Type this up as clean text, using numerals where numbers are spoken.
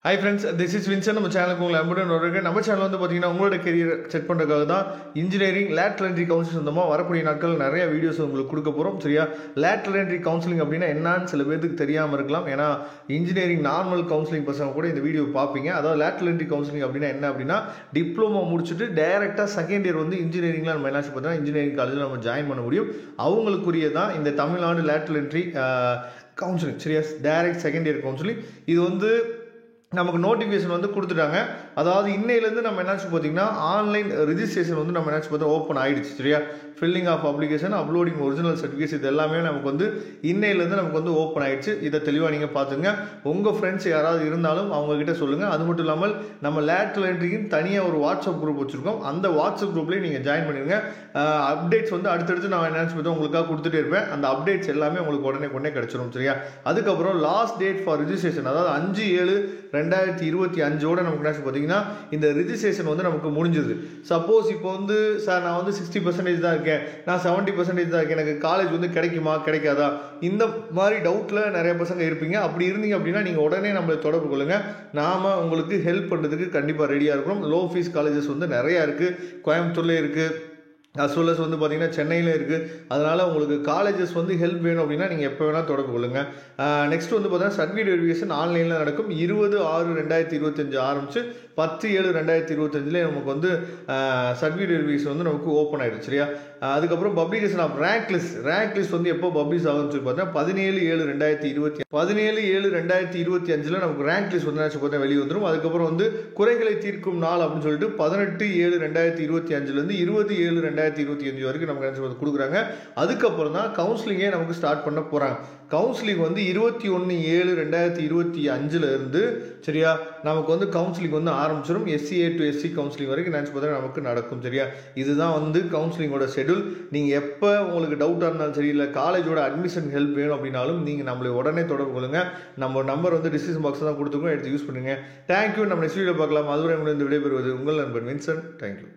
Hi friends, this is Vincent. நம்ம சேனலுக்கு உங்களை அன்புடன் வரவேற்கிறேன். நம்ம சேனல் வந்து பார்த்தீங்கன்னா உங்களோட கெரியர் செக் பண்ணுறதுக்காக தான் இன்ஜினியரிங் லேட்டரல் என்ட்ரி கவுன்சிலிங் சொந்தமாக வரக்கூடிய நாட்கள் நிறைய வீடியோஸ் உங்களுக்கு கொடுக்க போகிறோம். சரியா? லேட்டரல் என்ட்ரி கவுன்சிலிங் அப்படின்னா என்னன்னு சில பேருக்கு தெரியாமல் இருக்கலாம். ஏன்னா இன்ஜினியரிங் நார்மல் கவுன்சிலிங் பசங்க கூட இந்த வீடியோ பார்ப்பீங்க. அதாவது லேட்டரல் என்ட்ரி கவுன்சிலிங் அப்படின்னா என்ன அப்படின்னா டிப்ளமோ முடிச்சுட்டு டைரெக்டாக செகண்ட் இயர் வந்து இன்ஜினியரிங்லாம் நம்ம என்ன பார்த்தீங்கன்னா இன்ஜினியரிங் காலேஜில் நம்ம ஜாயின் பண்ண முடியும். அவங்களுக்குரிய தான் இந்த தமிழ்நாடு லேட்டரல் என்ட்ரி கவுன்சிலிங். சரியா? டைரக்ட் செகண்ட் இயர் கவுன்சிலிங் இது வந்து நமக்கு நோட்டிஃபிகேஷன் வந்து கொடுத்துட்டாங்க. அதாவது இன்னையிலேருந்து நம்ம என்னாச்சு பார்த்தீங்கன்னா ஆன்லைன் ரிஜிஸ்ட்ரேஷன் வந்து நம்ம என்னாச்சு பார்த்தா ஓப்பன் ஆகிடுச்சு. சரியா? Filling of application, uploading original certificates இது எல்லாமே நமக்கு வந்து இன்னையிலேருந்து நமக்கு வந்து ஓப்பன் ஆகிடுச்சு. இதை தெளிவாக நீங்கள் பார்த்துங்க. உங்கள் ஃப்ரெண்ட்ஸ் யாராவது இருந்தாலும் அவங்கக்கிட்ட சொல்லுங்கள். அது மட்டும் இல்லாமல் நம்ம லேட்டரல் என்ட்ரிக்கு தனியாக ஒரு வாட்ஸ்அப் குரூப் வச்சுருக்கோம். அந்த வாட்ஸ்அப் குரூப்லேயும் நீங்கள் ஜாயின் பண்ணிடுங்க. அப்டேட்ஸ் வந்து அடுத்தடுத்து நான் என்னாச்சு பார்த்தா உங்களுக்காக கொடுத்துட்டே இருப்பேன். அந்த அப்டேட்ஸ் எல்லாமே உங்களுக்கு உடனே கிடச்சிரும். சரியா? அதுக்கப்புறம் லாஸ்ட் டேட் ஃபார் ரிஜிஸ்ட்ரேஷன் அதாவது 5/7/2025 நமக்கு என்ன பார்த்தீங்கன்னா இந்த ரிஜிஸ்ட்ரேஷன் வந்து நமக்கு முடிஞ்சிருது. சப்போஸ் இப்போ வந்து சார் நான் வந்து 60% தான் இருக்கேன், நான் 70% தான் இருக்கேன், எனக்கு காலேஜ் வந்து கிடைக்குமா கிடைக்காதா இந்த மாதிரி டவுட்டில் நிறைய பசங்க இருப்பீங்க. அப்படி இருந்தீங்க அப்படின்னா நீங்கள் உடனே நம்மளை தொடர்பு கொள்ளுங்கள். நாம் உங்களுக்கு ஹெல்ப் பண்ணுறதுக்கு கண்டிப்பாக ரெடியாக இருக்கிறோம். லோ ஃபீஸ் காலேஜஸ் வந்து நிறையா இருக்குது. கோயம்புத்தூர்லேயே இருக்குது, as well as வந்து பார்த்தீங்கன்னா சென்னையில் இருக்குது. அதனால் உங்களுக்கு காலேஜஸ் வந்து ஹெல்ப் வேணும் அப்படின்னா நீங்கள் எப்போ வேணால் தொடர்பு கொள்ளுங்கள். நெக்ஸ்ட் வந்து பார்த்தீங்கன்னா சர்டிஃபிகேட் வெரிஃபிகேஷன் ஆன்லைனில் நடக்கும். 20/6/2025 ஆரம்பிச்சு 10/7/2025 நமக்கு வந்து சர்டிஃபிகேட் வெரிஃபிகேஷன் வந்து நமக்கு ஓப்பன் ஆகிடுச்சு. சரியா? அதுக்கப்புறம் பப்ளிகேஷன் ஆஃப் ரேங்க் லிஸ்ட் வந்து எப்போ பப்ளிஷ் ஆகும்னு சொல்லி பார்த்தீங்கன்னா 17/7/2025 நமக்கு ரேங்க் லிஸ்ட் வந்து பார்த்தா வெளியே வந்துடும். அதுக்கப்புறம் வந்து குறைகளை தீர்க்கும் நாள் அப்படின்னு சொல்லிட்டு 18/7/2025 20/7/2025 வரைக்கும் நமக்கு கொடுக்குறாங்க. அதுக்கப்புறம் தான் கவுன்சிலிங்கே நமக்கு ஸ்டார்ட் பண்ண போகிறாங்க. கவுன்சிலிங் வந்து 21/7/2025 இருந்து சரியா நமக்கு வந்து கவுன்சிலிங் வந்து ஆரம்பிச்சிடும். SCA to SC கவுன்சிலிங் வரைக்கும் நினச்சி பார்த்தா நமக்கு நடக்கும். சரியா? இதுதான் வந்து கவுன்சிலிங்கோட ஷெடியூல். நீங்கள் எப்போ உங்களுக்கு டவுட்டாக இருந்தாலும் சரி, இல்லை காலேஜோட அட்மிஷன் ஹெல்ப் வேணும் அப்படின்னாலும் நீங்கள் நம்மளை உடனே தொடர்பு கொள்ளுங்கள். நம்ம நம்பர் வந்து டிஸ்கிரிப்ஷன் பாக்ஸ் தான் கொடுத்துருக்கோம், எடுத்து யூஸ் பண்ணுங்கள். தேங்க்யூ. நம்ம நெக்ஸ்ட் வீடியோ பார்க்கலாம். அதுவரை இந்த விடைபெறுவது உங்கள் நண்பன் வின்சென்ட். தேங்க்யூ.